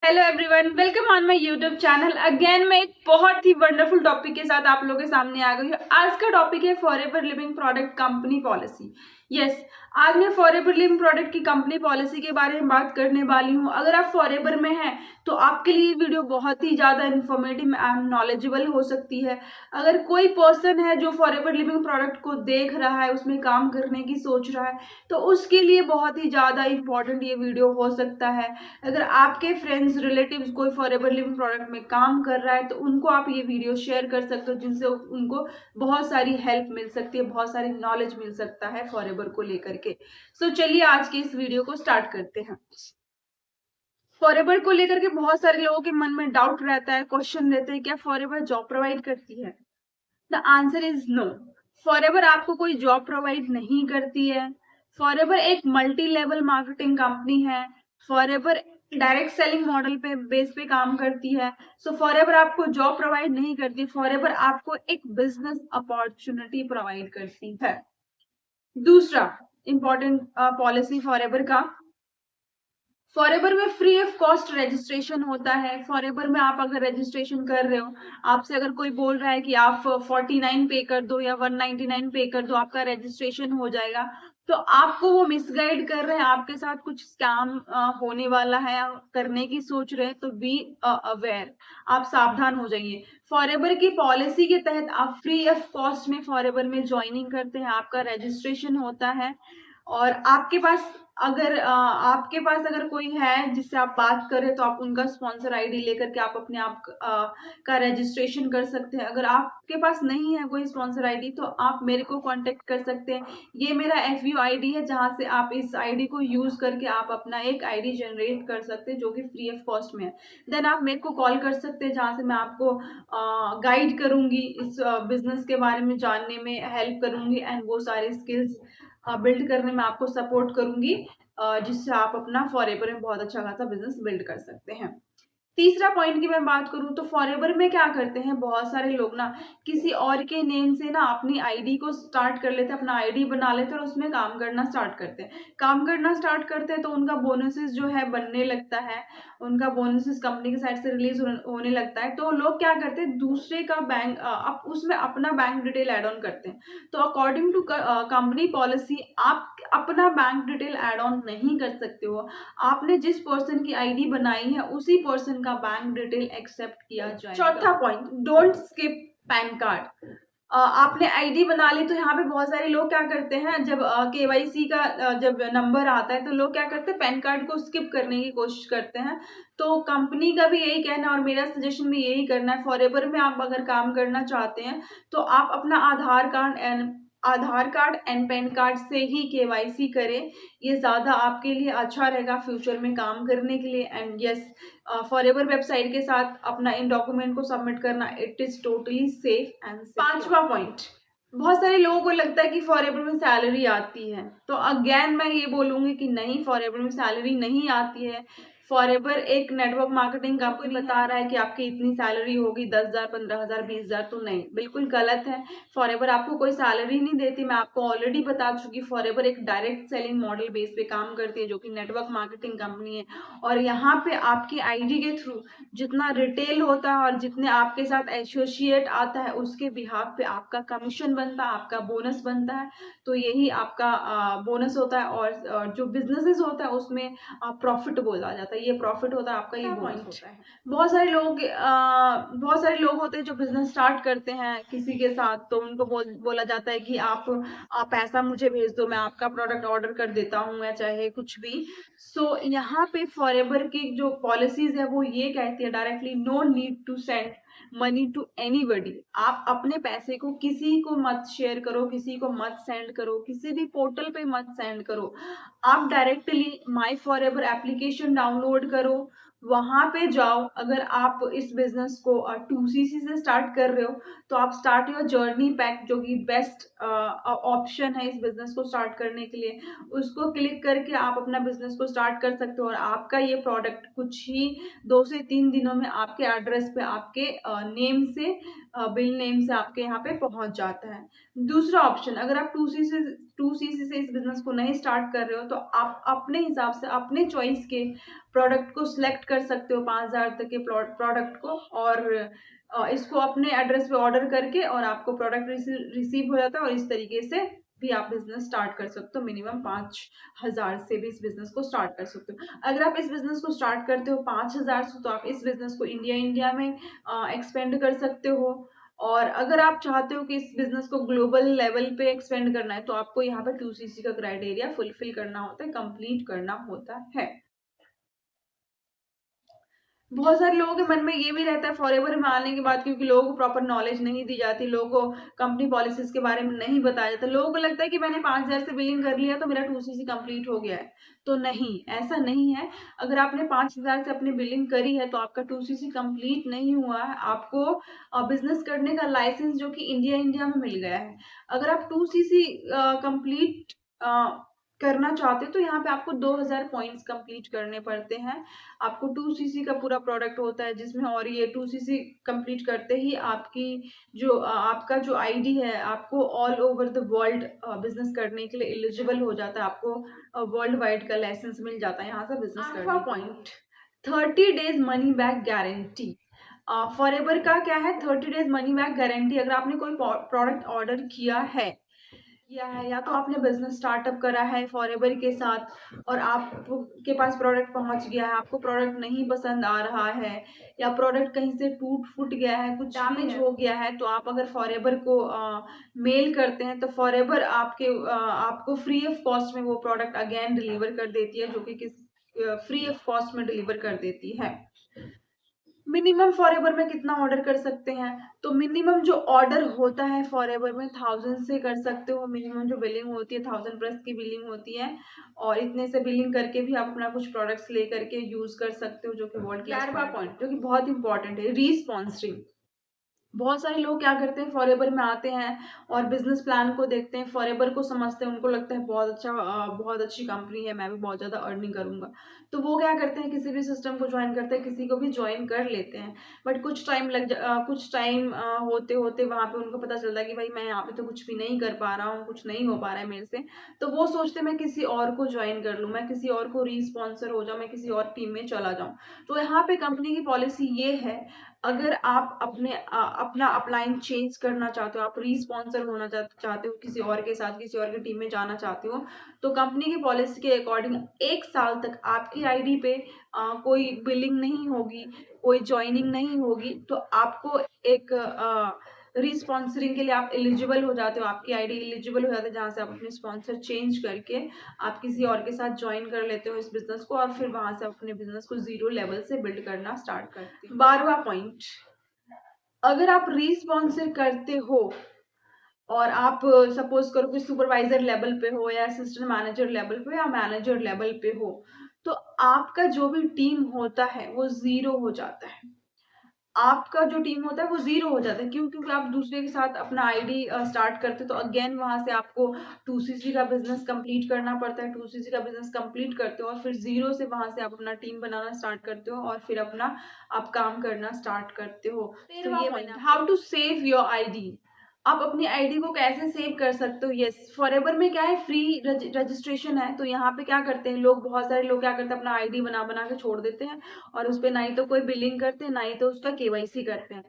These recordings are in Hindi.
Hello everyone, welcome on my YouTube channel. Again मैं एक बहुत ही वंडरफुल टॉपिक के साथ आप लोगों के सामने आ गई हूँ। आज का टॉपिक है forever living product company policy. Yes, आज मैं फॉरएवर लिविंग प्रोडक्ट की कंपनी पॉलिसी के बारे में बात करने वाली हूँ। अगर आप फॉरएवर में हैं तो आपके लिए वीडियो बहुत ही ज़्यादा इन्फॉर्मेटिव एंड नॉलेजेबल हो सकती है। अगर कोई पर्सन है जो फॉरएवर लिविंग प्रोडक्ट को देख रहा है, उसमें काम करने की सोच रहा है, तो उसके लिए बहुत ही ज़्यादा इंपॉर्टेंट ये वीडियो हो सकता है। अगर आपके फ्रेंड्स रिलेटिव्स कोई फॉरएवर लिविंग प्रोडक्ट में काम कर रहा है तो उनको आप ये वीडियो शेयर कर सकते हो, जिनसे उनको बहुत सारी हेल्प मिल सकती है, बहुत सारी नॉलेज मिल सकता है फॉरएवर को लेकर के। सो चलिए आज के इस वीडियो को स्टार्ट करते हैं। फॉरएवर को लेकर के बहुत सारे लोगों के मन में डाउट रहता है, क्वेश्चन रहते हैं, क्या फॉरएवर जॉब प्रोवाइड करती है? The answer is no. Forever आपको कोई जॉब प्रोवाइड नहीं करती है। फॉरएवर एक मल्टी लेवल मार्केटिंग कंपनी है। फॉरएवर डायरेक्ट सेलिंग मॉडल पे बेस पे काम करती है। सो फॉरएवर आपको जॉब प्रोवाइड नहीं करती, फॉरएवर आपको एक बिजनेस अपॉर्चुनिटी प्रोवाइड करती है। दूसरा इंपॉर्टेंट पॉलिसी फॉरएवर का, फॉरएवर में फ्री ऑफ कॉस्ट रजिस्ट्रेशन होता है। फॉरएवर में आप अगर रजिस्ट्रेशन कर रहे हो, आपसे अगर कोई बोल रहा है कि आप 49 पे कर दो या 199 पे कर दो, आपका रजिस्ट्रेशन हो जाएगा, तो आपको वो मिसगाइड कर रहे हैं, आपके साथ कुछ स्कैम होने वाला है, करने की सोच रहे हैं, तो बी अवेयर, आप सावधान हो जाइए। फॉरएवर की पॉलिसी के तहत आप फ्री ऑफ कॉस्ट में फॉरएवर में ज्वाइनिंग करते हैं, आपका रजिस्ट्रेशन होता है और आपके पास अगर कोई है जिससे आप बात करें तो आप उनका स्पॉन्सर आईडी लेकर के आप अपने आप का रजिस्ट्रेशन कर सकते हैं। अगर आपके पास नहीं है कोई स्पॉन्सर आईडी तो आप मेरे को कांटेक्ट कर सकते हैं। ये मेरा एफयू आईडी है, जहां से आप इस आईडी को यूज करके आप अपना एक आईडी जनरेट कर सकते हैं जो कि फ्री ऑफ कॉस्ट में है। देन आप मेरे को कॉल कर सकते हैं, जहां से मैं आपको गाइड करूंगी, इस बिजनेस के बारे में जानने में हेल्प करूंगी एंड वो सारे स्किल्स बिल्ड करने में आपको सपोर्ट करूंगी, जिससे आप अपना फॉरएवर में बहुत अच्छा खासा बिजनेस बिल्ड कर सकते हैं। तीसरा पॉइंट की मैं बात करूं तो फॉरएवर में क्या करते हैं, बहुत सारे लोग ना किसी और के नेम से ना अपनी आईडी को स्टार्ट कर लेते हैं, अपना आईडी बना लेते हैं और उसमें काम करना स्टार्ट करते हैं। काम करना स्टार्ट करते हैं तो उनका बोनसेस जो है बनने लगता है, उनका बोनसेस कंपनी की साइड से रिलीज होने लगता है। तो लोग क्या करते हैं, दूसरे का बैंक उसमें अपना बैंक डिटेल एड ऑन करते हैं। तो अकॉर्डिंग टू कंपनी पॉलिसी आप अपना बैंक डिटेल एड ऑन नहीं कर सकते हो। आपने जिस पर्सन की आईडी बनाई है उसी पर्सन का बैंक डिटेल एक्सेप्ट किया जाएगा। चौथा point, don't skip pan card. आपने आईडी बना ली तो यहाँ पे बहुत सारे लोग क्या करते हैं, जब केवाईसी का जब नंबर आता है तो लोग क्या करते हैं, पैन कार्ड को स्किप करने की कोशिश करते हैं। तो कंपनी का भी यही कहना और मेरा सजेशन भी यही करना है, फॉरएवर में आप अगर काम करना चाहते हैं तो आप अपना आधार कार्ड एंड पैन कार्ड से ही केवाईसी करें। ये ज्यादा आपके लिए अच्छा रहेगा फ्यूचर में काम करने के लिए। एंड यस, फॉरएवर वेबसाइट के साथ अपना इन डॉक्यूमेंट को सबमिट करना, it is totally safe and. पांचवा पॉइंट, बहुत सारे लोगों को लगता है कि फॉरएवर में सैलरी आती है, तो अगेन मैं ये बोलूंगी कि नहीं, फॉरएवर में सैलरी नहीं आती है। फॉरएवर एक नेटवर्क मार्केटिंग कंपनी बता रहा है कि आपकी इतनी सैलरी होगी, 10,000, 15,000, 20,000, तो नहीं, बिल्कुल गलत है। फॉरएवर आपको कोई सैलरी नहीं देती। मैं आपको ऑलरेडी बता चुकी, फॉरएवर एक डायरेक्ट सेलिंग मॉडल बेस पे काम करती है, जो कि नेटवर्क मार्केटिंग कंपनी है। और यहाँ पे आपकी आईडी के थ्रू जितना रिटेल होता है और जितने आपके साथ एसोसिएट आता है उसके बिहाफ पे आपका कमीशन बनता है, आपका बोनस बनता है। तो यही आपका बोनस होता है। और जो बिजनेसेस होता है उसमें प्रॉफिट बोला जाता है, ये प्रॉफिट होता है आपका, ये बोनस होता है। बहुत सारे लोग होते हैं जो बिजनेस स्टार्ट करते हैं किसी के साथ, तो उनको बोला जाता है कि आप पैसा मुझे भेज दो, मैं आपका प्रोडक्ट ऑर्डर कर देता हूँ या चाहे कुछ भी। सो यहाँ पे फॉरएवर की जो पॉलिसीज है वो ये कहती है directly, no need to send money to anybody. आप अपने पैसे को किसी को मत शेयर करो, किसी को मत सेंड करो, किसी भी पोर्टल पे मत सेंड करो। आप डायरेक्टली माई फॉरएवर एप्लीकेशन डाउनलोड करो, वहां पे जाओ। अगर आप इस बिजनेस को 2cc से स्टार्ट कर रहे हो तो आप स्टार्ट योर जर्नी पैक, जो कि बेस्ट ऑप्शन है इस बिजनेस को स्टार्ट करने के लिए, उसको क्लिक करके आप अपना बिजनेस को स्टार्ट कर सकते हो। और आपका ये प्रोडक्ट कुछ ही 2 से 3 दिनों में आपके एड्रेस पे, आपके नेम से, बिल नेम से आपके यहाँ पे पहुंच जाता है। दूसरा ऑप्शन, अगर आप 2cc से इस बिजनेस को नहीं स्टार्ट कर रहे हो तो आप अपने हिसाब से अपने चॉइस के प्रोडक्ट को सिलेक्ट कर सकते हो 5,000 तक के प्रोडक्ट को, और इसको अपने एड्रेस पे ऑर्डर करके और आपको प्रोडक्ट रिसीव हो जाता है, और इस तरीके से भी आप बिजनेस स्टार्ट कर सकते हो। मिनिमम 5,000 से भी इस बिजनेस को स्टार्ट कर सकते हो। अगर आप इस बिजनेस को स्टार्ट करते हो 5,000 से, तो आप इस बिजनेस को इंडिया में एक्सपेंड कर सकते हो। और अगर आप चाहते हो कि इस बिजनेस को ग्लोबल लेवल पे एक्सपेंड करना है, तो आपको यहाँ पर 2cc का क्राइटेरिया फुलफिल करना होता है, कंप्लीट करना होता है। बहुत सारे लोगों के मन में ये भी रहता है फॉरएवर में आने के बाद, क्योंकि लोगों को प्रॉपर नॉलेज नहीं दी जाती, लोगों को कंपनी पॉलिसीज के बारे में नहीं बताया जाता, लोगों को लगता है कि मैंने 5,000 से बिलिंग कर लिया तो मेरा 2cc कंप्लीट हो गया है। तो नहीं, ऐसा नहीं है। अगर आपने 5,000 से अपनी बिलिंग करी है तो आपका 2cc कंप्लीट नहीं हुआ है, आपको बिजनेस करने का लाइसेंस जो कि इंडिया में मिल गया है। अगर आप 2cc कंप्लीट करना चाहते हो तो यहाँ पे आपको 2,000 पॉइंट्स कंप्लीट करने पड़ते हैं। आपको 2cc का पूरा प्रोडक्ट होता है जिसमें, और ये 2cc कंप्लीट करते ही आपकी जो आपका जो आईडी है आपको all over the world business करने के लिए एलिजिबल हो जाता है, आपको वर्ल्ड वाइड का लाइसेंस मिल जाता है यहाँ से बिजनेस करने। Point 30 days money back guarantee. Forever का क्या है, 30 डेज मनी बैक गारंटी। अगर आपने कोई प्रोडक्ट ऑर्डर किया है या तो आपने बिजनेस स्टार्टअप करा है फॉरएवर के साथ और आपके पास प्रोडक्ट पहुंच गया है, आपको प्रोडक्ट नहीं पसंद आ रहा है, या प्रोडक्ट कहीं से टूट फूट गया है, कुछ डैमेज हो गया है, तो आप अगर फॉरएवर को मेल करते हैं तो फॉरएवर आपको फ्री ऑफ कॉस्ट में वो प्रोडक्ट अगेन डिलीवर कर देती है, जो कि फ्री ऑफ कॉस्ट में डिलीवर कर देती है। मिनिमम फॉरएवर में कितना ऑर्डर कर सकते हैं, तो मिनिमम जो ऑर्डर होता है फॉरएवर में 1,000 से कर सकते हो। मिनिमम जो बिलिंग होती है 1,000 प्लस की बिलिंग होती है, और इतने से बिलिंग करके भी आप अपना कुछ प्रोडक्ट्स ले करके यूज कर सकते हो, जो कि वर्ल्ड क्लास पॉइंट जो कि बहुत इंपॉर्टेंट है, रीस्पॉन्सिंग। बहुत सारे लोग क्या करते हैं, फॉरएवर में आते हैं और बिजनेस प्लान को देखते हैं, फॉरएवर को समझते हैं, उनको लगता है बहुत अच्छी कंपनी है, मैं भी बहुत ज़्यादा अर्निंग करूंगा, तो वो क्या करते हैं, किसी भी सिस्टम को ज्वाइन करते हैं, किसी को भी ज्वाइन कर लेते हैं। बट कुछ टाइम होते होते वहां पे उनको पता चलता है कि भाई मैं यहाँ पे तो कुछ भी नहीं कर पा रहा हूँ, कुछ नहीं हो पा रहा है मेरे से, तो वो सोचते मैं किसी और को ज्वाइन कर लूँ, मैं किसी और को रीस्पॉन्सर हो जाऊँ, मैं किसी और टीम में चला जाऊँ। तो यहाँ पे कंपनी की पॉलिसी ये है, अगर आप अपना अपलाइन चेंज करना चाहते हो, आप रीस्पॉन्सर होना चाहते हो किसी और के साथ, किसी और की टीम में जाना चाहते हो, तो कंपनी की पॉलिसी के अकॉर्डिंग 1 साल तक आपकी आईडी पे कोई बिलिंग नहीं होगी, कोई ज्वाइनिंग नहीं होगी, तो आपको एक रीस्पॉन्सरिंग के लिए आप एलिजिबल हो जाते हो, आपकी आईडी एलिजिबल हो जाती है, जहाँ से आप अपने स्पॉन्सर चेंज करके आप किसी और के साथ ज्वाइन कर लेते हो इस बिजनेस को, और फिर वहां से अपने बिजनेस को 0 लेवल से बिल्ड करना स्टार्ट करते हो। 12वां पॉइंट, अगर आप रीस्पॉन्सर करते हो और आप सपोज करो कि सुपरवाइजर लेवल पे हो या असिस्टेंट मैनेजर लेवल पे या मैनेजर लेवल पे हो, तो आपका जो भी टीम होता है वो 0 हो जाता है। आपका जो टीम होता है वो 0 हो जाता है, क्यों? क्योंकि आप दूसरे के साथ अपना आईडी स्टार्ट करते हो, तो अगेन वहां से आपको 2cc का बिजनेस कंप्लीट करना पड़ता है। 2cc का बिजनेस कंप्लीट करते हो और फिर 0 से वहां से आप अपना टीम बनाना स्टार्ट करते हो और फिर अपना आप काम करना स्टार्ट करते हो। तो ये point, how to save your ID. आप अपनी आईडी को कैसे सेव कर सकते हो। यस, फॉरएवर में क्या है, फ्री रजिस्ट्रेशन है, तो यहाँ पे क्या करते हैं लोग, बहुत सारे लोग क्या करते हैं, अपना आईडी बना बना के छोड़ देते हैं और उस पर ना ही तो कोई बिलिंग करते हैं, ना ही तो उसका केवाईसी करते हैं।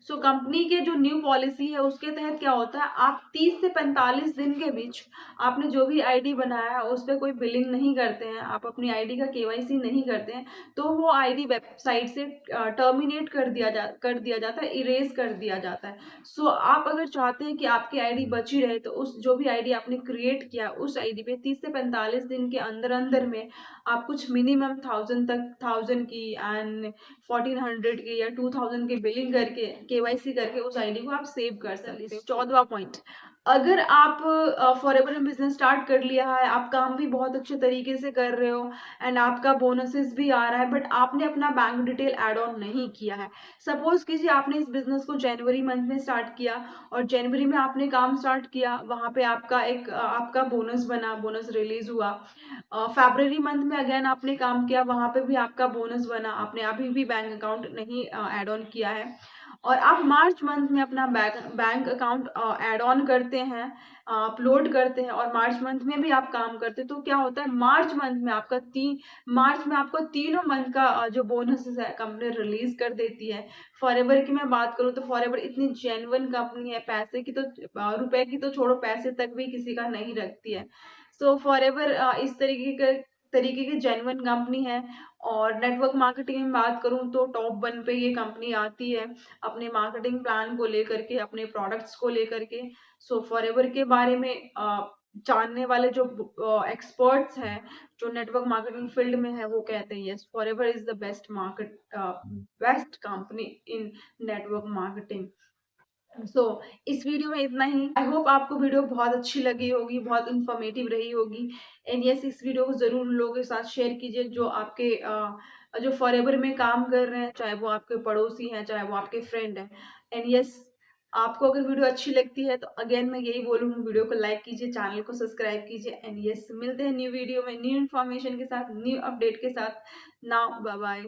सो कंपनी के जो न्यू पॉलिसी है उसके तहत क्या होता है, आप 30 से 45 दिन के बीच आपने जो भी आईडी बनाया है उस पर कोई बिलिंग नहीं करते हैं, आप अपनी आईडी का केवाईसी नहीं करते हैं, तो वो आईडी वेबसाइट से टर्मिनेट कर दिया जाता है, इरेज कर दिया जाता है। सो आप अगर चाहते हैं कि आपकी आईडी बची रहे, तो उस जो भी आईडी आपने क्रिएट किया उस आईडी पे 30 से 45 दिन के अंदर अंदर में आप कुछ मिनिमम 1,000 की एंड 1,400 की या 2,000 की बिलिंग करके केवाईसी करके उस आईडी को आप सेव कर सकते हो। 14वां पॉइंट, अगर आप फॉरएवर में बिजनेस स्टार्ट कर लिया है, आप काम भी बहुत अच्छे तरीके से कर रहे हो एंड आपका बोनसेस भी आ रहा है, बट आपने अपना बैंक डिटेल ऐड ऑन नहीं किया है। सपोज कीजिए आपने इस बिजनेस को जनवरी मंथ में स्टार्ट किया और जनवरी में आपने काम स्टार्ट किया, वहां पे आपका बोनस बना, बोनस रिलीज हुआ। फरवरी मंथ में अगेन आपने काम किया, वहां पे भी आपका बोनस बना, आपने अभी भी बैंक अकाउंट नहीं ऐड ऑन किया है। और आप मार्च मंथ में अपना बैंक अकाउंट ऐड ऑन करते हैं, अपलोड करते हैं और मार्च मंथ में भी आप काम करते हैं, तो क्या होता है मार्च मंथ में आपका मार्च में आपको तीनों मंथ का जो बोनसेस है कंपनी रिलीज कर देती है। फॉरएवर की मैं बात करूँ तो फॉरएवर इतनी जेन्युइन कंपनी है, पैसे की तो रुपए की तो छोड़ो, पैसे तक भी किसी का नहीं रखती है। सो फॉरएवर इस तरीके की जेन्युइन कंपनी है। और नेटवर्क मार्केटिंग में बात करूँ तो टॉप 1 पे ये कंपनी आती है, अपने मार्केटिंग प्लान को लेकर के, अपने प्रोडक्ट्स को लेकर के। सो फॉरएवर के बारे में जानने वाले जो एक्सपर्ट्स हैं, जो नेटवर्क मार्केटिंग फील्ड में है, वो कहते हैं yes forever is the best company in network marketing. इस वीडियो में इतना ही। आई होप आपको वीडियो बहुत अच्छी लगी होगी, बहुत इंफॉर्मेटिव रही होगी। एंड यस, इस वीडियो को जरूर लोगों के साथ शेयर कीजिए जो आपके जो फॉरएवर में काम कर रहे हैं, चाहे वो आपके पड़ोसी हैं, चाहे वो आपके फ्रेंड हैं। एंड यस, आपको अगर वीडियो अच्छी लगती है तो अगेन मैं यही बोलूँगी, वीडियो को लाइक कीजिए, चैनल को सब्सक्राइब कीजिए। एंड यस, मिलते हैं न्यू वीडियो में, न्यू इन्फॉर्मेशन के साथ, न्यू अपडेट के साथ। Now bye bye.